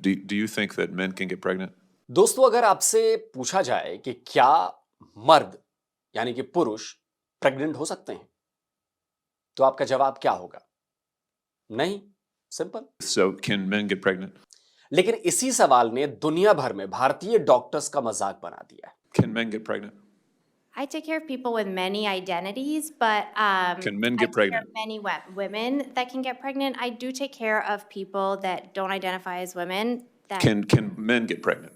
Do you think that men can get pregnant? दोस्तों, अगर आपसे पूछा जाए कि क्या मर्द यानी कि पुरुष प्रेग्नेंट हो सकते हैं, तो आपका जवाब क्या होगा? नहीं। Simple. So can men get pregnant? लेकिन इसी सवाल ने दुनिया भर में भारतीय डॉक्टर्स का मजाक बना दिया है। Can men get pregnant? I take care of people with many identities, but Can men I get take care of pregnant? many women that can get pregnant. I do take care of people that don't identify as women. Can men get pregnant?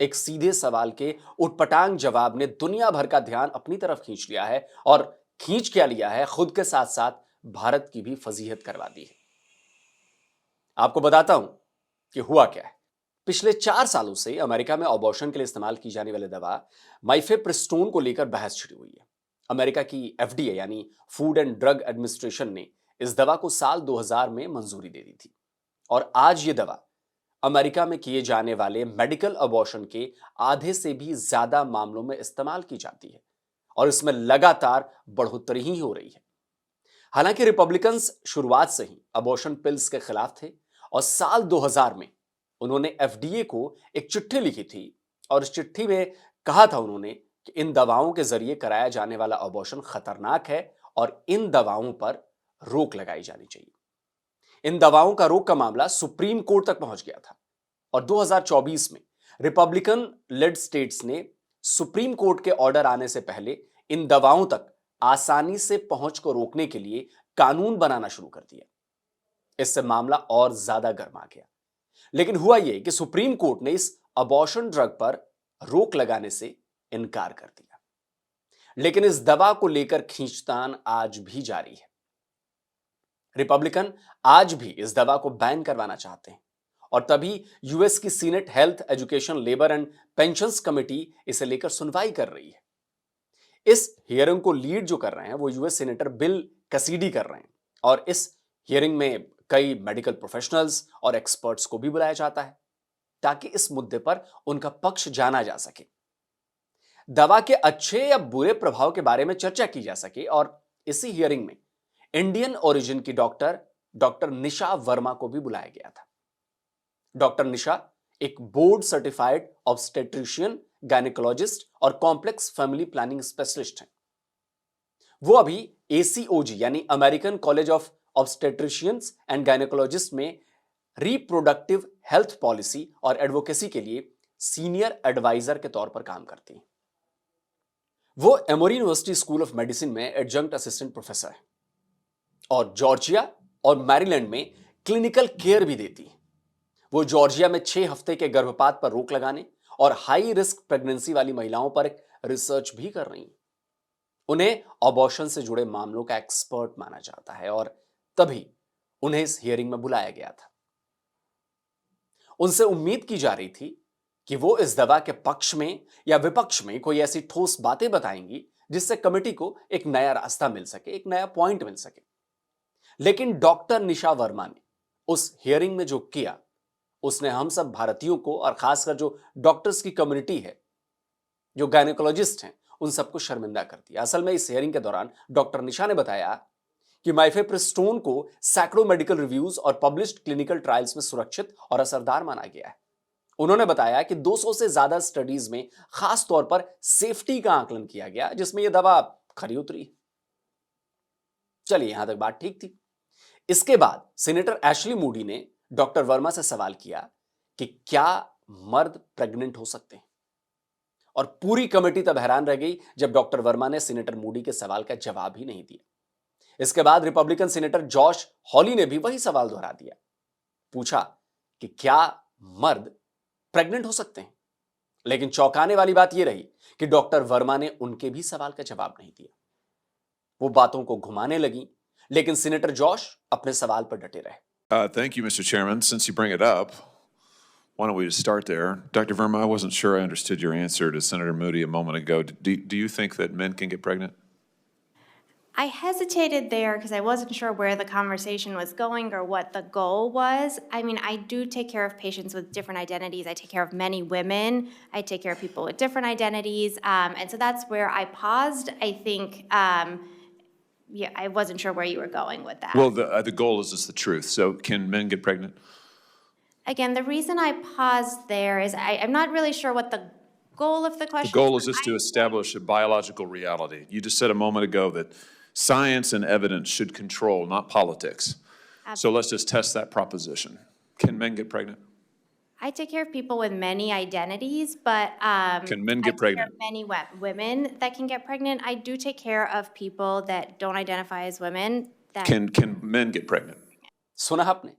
एक सीधे सवाल के उटपटांग जवाब ने दुनिया भर का ध्यान अपनी तरफ खींच लिया है, और खींच क्या लिया है, खुद के साथ साथ भारत की भी फजीहत करवा दी है। आपको बताता हूं कि हुआ क्या है। पिछले 4 सालों से अमेरिका में अबॉर्शन के लिए इस्तेमाल की जाने वाली दवा माइफेप्रिस्टोन को लेकर बहस छिड़ी हुई है। अमेरिका की एफडीए यानी फूड एंड ड्रग एडमिनिस्ट्रेशन ने इस दवा को साल 2000 में मंजूरी दे दी थी, और आज ये दवा अमेरिका में किए जाने वाले मेडिकल अबॉर्शन के आधे से भी ज्यादा मामलों में इस्तेमाल की जाती है, और इसमें लगातार बढ़ोतरी ही हो रही है। हालांकि रिपब्लिकन्स शुरुआत से ही अबॉर्शन पिल्स के खिलाफ थे, और साल 2000 में उन्होंने एफडीए को एक चिट्ठी लिखी थी, और इस चिट्ठी में कहा था उन्होंने कि इन दवाओं के जरिए कराया जाने वाला अबॉर्शन खतरनाक है और इन दवाओं पर रोक लगाई जानी चाहिए। इन दवाओं का रोक का मामला सुप्रीम कोर्ट तक पहुंच गया था, और 2024 में रिपब्लिकन लेड स्टेट्स ने सुप्रीम कोर्ट के ऑर्डर आने से पहले इन दवाओं तक आसानी से पहुंच को रोकने के लिए कानून बनाना शुरू कर दिया। इससे मामला और ज्यादा गर्मा गया। लेकिन हुआ यह कि सुप्रीम कोर्ट ने इस अबॉर्शन ड्रग पर रोक लगाने से इनकार कर दिया। लेकिन इस दवा को लेकर खींचतान आज भी जारी है। रिपब्लिकन आज भी इस दवा को बैन करवाना चाहते हैं, और तभी यूएस की senate health, education, labour and pensions committee इसे लेकर सुनवाई कर रही है। इस हियरिंग को लीड जो कर रहे हैं वो यूएस सीनेटर बिल कैसिडी कर रहे हैं, और इस हियरिंग में कई मेडिकल प्रोफेशनल्स और एक्सपर्ट्स को भी बुलाया जाता है ताकि इस मुद्दे पर उनका पक्ष जाना जा सके, दवा के अच्छे या बुरे प्रभाव के बारे में चर्चा की जा सके। और इसी हियरिंग में इंडियन ओरिजिन की डॉक्टर निशा वर्मा को भी बुलाया गया था। डॉक्टर निशा एक बोर्ड सर्टिफाइड ऑब्स्टेट्रिशियन, गायनेकोलॉजिस्ट और कॉम्प्लेक्स फैमिली प्लानिंग स्पेशलिस्ट हैं। वो अभी एसीओजी यानी American college of obstetricians and gynaecologist में रिप्रोडक्टिव हेल्थ पॉलिसी और एडवोकेसी के लिए सीनियर एडवाइजर के तौर पर काम करती हैं। वो एमोरी यूनिवर्सिटी स्कूल ऑफ मेडिसिन में एडजंक्ट असिस्टेंट प्रोफेसर है, और जॉर्जिया और मैरीलैंड में क्लिनिकल केयर भी देती है। वो जॉर्जिया में 6 हफ्ते के गर्भपात पर रोक लगाने और हाई रिस्क प्रेगनेंसी वाली महिलाओं पर एक रिसर्च भी कर रही हैं। उन्हें अबॉर्शन से जुड़े मामलों का एक्सपर्ट माना जाता है, और तभी उन्हें इस हियरिंग में बुलाया गया था। उनसे उम्मीद की जा रही थी कि वो इस दवा के पक्ष में या विपक्ष में कोई ऐसी ठोस बातें बताएंगी जिससे कमेटी को एक नया रास्ता मिल सके, एक नया पॉइंट मिल सके। लेकिन डॉक्टर निशा वर्मा ने उस हियरिंग में जो किया, उसने हम सब भारतीयों को, और खासकर जो डॉक्टर्स की कम्युनिटी है, जो गायनेकोलॉजिस्ट हैं, उन सबको शर्मिंदा कर दिया। असल में इस हियरिंग के दौरान डॉक्टर निशा ने बताया कि माइफेप्रिस्टोन को सैकड़ों मेडिकल रिव्यूज और पब्लिश्ड क्लिनिकल ट्रायल्स में सुरक्षित और असरदार माना गया है। उन्होंने बताया कि 200 से ज्यादा स्टडीज में खास तौर पर सेफ्टी का आकलन किया गया, जिसमें यह दवा खरी उतरी। चलिए, यहां तक बात ठीक थी। इसके बाद सीनेटर एशली मूडी ने डॉक्टर वर्मा से सवाल किया कि क्या मर्द प्रेग्नेंट हो सकते हैं, और पूरी कमेटी तब हैरान रह गई जब डॉक्टर वर्मा ने सीनेटर मूडी के सवाल का जवाब ही नहीं दिया। इसके बाद रिपब्लिकन सीनेटर जॉश हॉली ने भी वही सवाल दोहरा दिया, पूछा कि क्या मर्द प्रेग्नेंट हो सकते हैं। लेकिन चौंकाने वाली बात यह रही कि डॉक्टर वर्मा ने उनके भी सवाल का जवाब नहीं दिया। वो बातों को घुमाने लगी, लेकिन सीनेटर जॉश अपने सवाल पर डटे रहे। Thank you, Mr. Chairman. Since you bring it up, why don't we just start there? Dr. Verma, I wasn't sure I understood your answer to Senator Moody a moment ago. Do you think that men can get pregnant? I hesitated there because I wasn't sure where the conversation was going or what the goal was. I mean, I do take care of patients with different identities. I take care of many women. I take care of people with different identities. And so that's where I paused. I think, yeah, I wasn't sure where you were going with that. Well, the goal is just the truth. So can men get pregnant? Again, the reason I paused there is I'm not really sure what the goal of the The question goal is. is just to establish a biological reality. You just said a moment ago that science and evidence should control, not politics. So let's just test that proposition. Can men get pregnant? I take care of people with many identities, but Can men I get take care pregnant? of many women that can get pregnant. I do take care of people that don't identify as women. That Can men get pregnant? सुना आपने?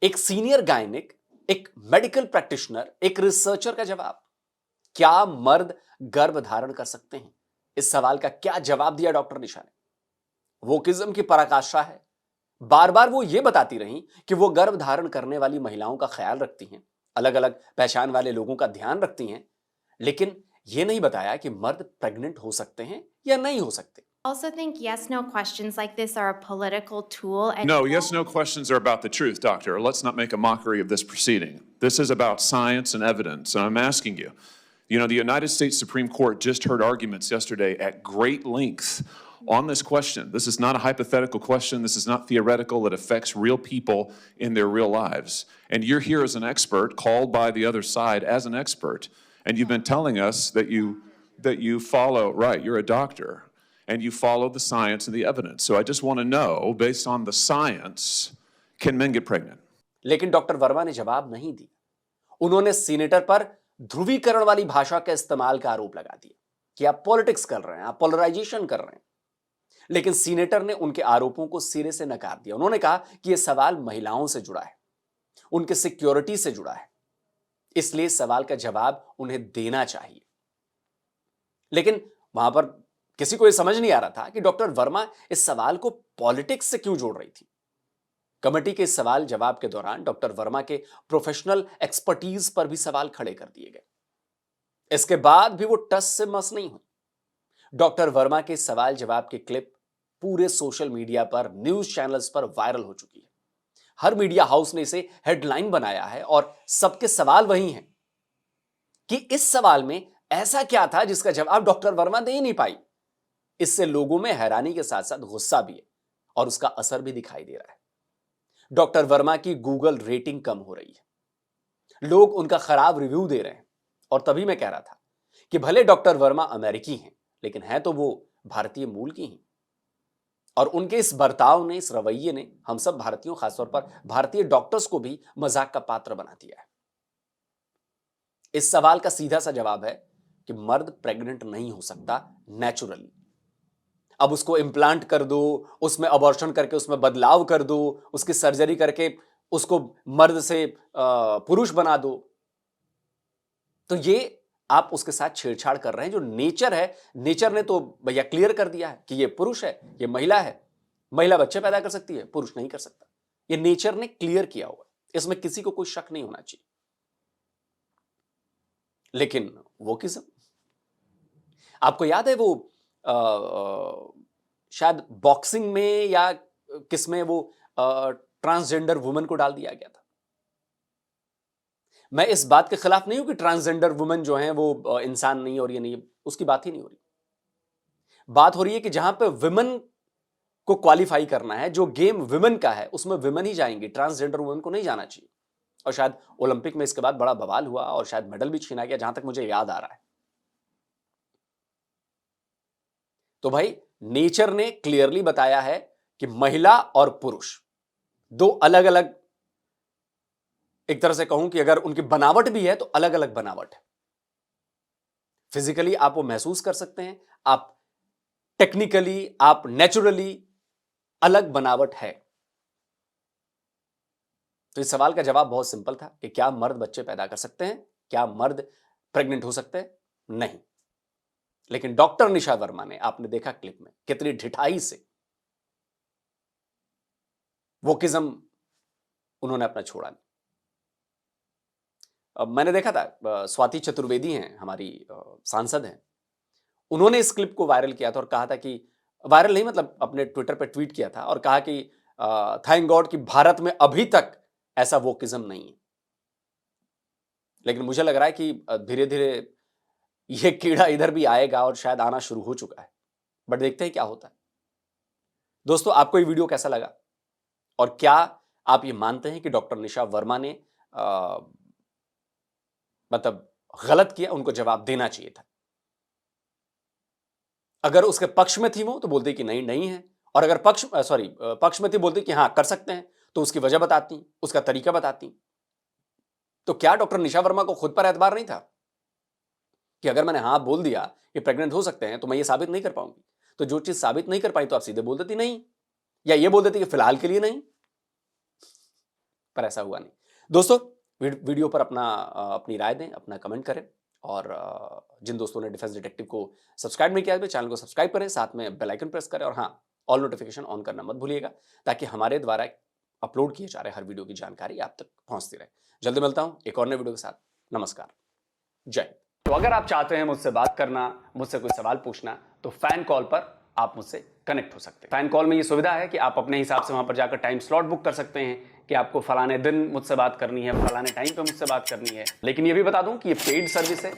एक senior gynaec, एक medical practitioner, एक researcher का जवाब। क्या मर्द गर्भ धारण कर सकते हैं? इस सवाल का क्या जवाब दिया डॉक्टर निशा ने? वोकिज्म की पराकाष्ठा है। बार बार वो ये बताती रही कि वो गर्भ धारण करने वाली महिलाओं का ख्याल रखती हैं, अलग अलग पहचान वाले लोगों का ध्यान रखती हैं, लेकिन ये नहीं बताया कि मर्द प्रेग्नेंट हो सकते हैं या नहीं हो सकते। also think yes no questions like this are a political tool and No, yes, no questions are about the truth, doctor. Let's not make a mockery of this proceeding. This is about science and evidence, and I'm asking you. The United States Supreme Court just heard arguments yesterday at great length on this question. This is not a hypothetical question. This is not theoretical. It affects real people in their real lives. And you're here as an expert, called by the other side as an expert, and you've been telling us that you follow, right, you're a doctor, and you follow the science and the evidence. So I just want to know, based on the science, can men get pregnant? लेकिन doctor Verma ने जवाब नहीं दिया। उन्होंने senator पर ध्रुवीकरण वाली भाषा के इस्तेमाल का आरोप लगा दिया कि आप पॉलिटिक्स कर रहे हैं, आप पोलराइजेशन कर रहे हैं। लेकिन सीनेटर ने उनके आरोपों को सिरे से नकार दिया। उन्होंने कहा कि यह सवाल महिलाओं से जुड़ा है, उनके सिक्योरिटी से जुड़ा है, इसलिए सवाल का जवाब उन्हें देना चाहिए। लेकिन वहां पर किसी को यह समझ नहीं आ रहा था कि डॉक्टर वर्मा इस सवाल को पॉलिटिक्स से क्यों जोड़ रही थी। कमेटी के सवाल जवाब के दौरान डॉक्टर वर्मा के प्रोफेशनल एक्सपर्टीज पर भी सवाल खड़े कर दिए गए। इसके बाद भी वो टस से मस नहीं हुई। डॉक्टर वर्मा के सवाल जवाब की क्लिप पूरे सोशल मीडिया पर, न्यूज चैनल्स पर वायरल हो चुकी है। हर मीडिया हाउस ने इसे हेडलाइन बनाया है और सबके सवाल वही हैं कि इस सवाल में ऐसा क्या था जिसका जवाब डॉक्टर वर्मा दे ही नहीं पाई। इससे लोगों में हैरानी के साथ साथ गुस्सा भी है और उसका असर भी दिखाई दे रहा है। डॉक्टर वर्मा की गूगल रेटिंग कम हो रही है, लोग उनका खराब रिव्यू दे रहे हैं। और तभी मैं कह रहा था कि भले डॉक्टर वर्मा अमेरिकी हैं, लेकिन हैं तो वो भारतीय मूल की हैं। और उनके इस बर्ताव ने, इस रवैये ने हम सब भारतीयों, खासतौर पर भारतीय डॉक्टर्स को भी मजाक का पात्र बना दिया है। इस सवाल का सीधा सा जवाब है कि मर्द प्रेग्नेंट नहीं हो सकता नेचुरली। अब उसको इम्प्लांट कर दो, उसमें अबॉर्शन करके उसमें बदलाव कर दो, उसकी सर्जरी करके उसको मर्द से पुरुष बना दो, तो ये आप उसके साथ छेड़छाड़ कर रहे हैं। जो नेचर है, नेचर ने तो भैया क्लियर कर दिया है कि ये पुरुष है, ये महिला है। महिला बच्चे पैदा कर सकती है, पुरुष नहीं कर सकता। ये नेचर ने क्लियर किया हुआ, इसमें किसी को कोई शक नहीं होना चाहिए। लेकिन वोकिज्म, आपको याद है वो शायद बॉक्सिंग में या किसमें वो ट्रांसजेंडर वुमन को डाल दिया गया था। मैं इस बात के खिलाफ नहीं हूं कि ट्रांसजेंडर वुमन जो है वो इंसान नहीं और ये नहीं, उसकी बात ही नहीं हो रही। बात हो रही है कि जहां पे विमेन को क्वालिफाई करना है, जो गेम विमेन का है उसमें विमेन ही जाएंगे, ट्रांसजेंडर वुमन को नहीं जाना चाहिए। और शायद ओलंपिक में इसके बाद बड़ा बवाल हुआ और शायद मेडल भी छीना गया, जहां तक मुझे याद आ रहा है। तो भाई नेचर ने क्लियरली बताया है कि महिला और पुरुष दो अलग अलग, एक तरह से कहूं कि अगर उनकी बनावट भी है तो अलग अलग बनावट है। फिजिकली आप वो महसूस कर सकते हैं, आप टेक्निकली, आप नेचुरली अलग बनावट है। तो इस सवाल का जवाब बहुत सिंपल था कि क्या मर्द बच्चे पैदा कर सकते हैं, क्या मर्द प्रेग्नेंट हो सकते हैं? नहीं। लेकिन डॉक्टर निशा वर्मा ने, आपने देखा क्लिप में कितनी ढिठाई से वोकिज्म उन्होंने अपना छोड़ा नहीं। मैंने देखा था, स्वाति चतुर्वेदी हैं, हमारी सांसद हैं, उन्होंने इस क्लिप को वायरल किया था और कहा था कि, वायरल नहीं मतलब अपने ट्विटर पर ट्वीट किया था और कहा कि थैंक गॉड कि भारत में अभी तक ऐसा वोकिज्म नहीं है। लेकिन मुझे लग रहा है कि धीरे धीरे ये कीड़ा इधर भी आएगा और शायद आना शुरू हो चुका है। बट देखते हैं क्या होता है। दोस्तों, आपको ये वीडियो कैसा लगा और क्या आप ये मानते हैं कि डॉक्टर निशा वर्मा ने मतलब गलत किया, उनको जवाब देना चाहिए था। अगर उसके पक्ष में थी वो तो बोलती कि नहीं है, और अगर पक्ष में थी बोलती कि हाँ कर सकते हैं, तो उसकी वजह बताती, उसका तरीका बताती। तो क्या डॉक्टर निशा वर्मा को खुद पर एतबार नहीं था कि अगर मैंने हाँ बोल दिया कि प्रेग्नेंट हो सकते हैं तो मैं ये साबित नहीं कर पाऊंगी? तो जो चीज साबित नहीं कर पाई तो आप सीधे बोल देती नहीं, या ये बोल देती कि फिलहाल के लिए नहीं। पर ऐसा हुआ नहीं। दोस्तों, वीडियो पर अपनी राय दें, अपना कमेंट करें, और जिन दोस्तों ने डिफेंस डिटेक्टिव को सब्सक्राइब नहीं किया है चैनल को सब्सक्राइब करें, साथ में बेल आइकन प्रेस करें, और हाँ, ऑल नोटिफिकेशन ऑन करना मत भूलिएगा, ताकि हमारे द्वारा अपलोड किए जा रहे हर वीडियो की जानकारी आप तक पहुंचती रहे। जल्दी मिलता हूं एक और नए वीडियो के साथ। नमस्कार, जय हिंद। तो अगर आप चाहते हैं मुझसे बात करना, मुझसे कोई सवाल पूछना, तो फैन कॉल पर आप मुझसे कनेक्ट हो सकते हैं। फैन कॉल में ये सुविधा है कि आप अपने हिसाब से वहां पर जाकर टाइम स्लॉट बुक कर सकते हैं कि आपको फलाने दिन मुझसे बात करनी है, फलाने टाइम पे मुझसे बात करनी है। लेकिन ये भी बता दूं कि ये पेड सर्विस है,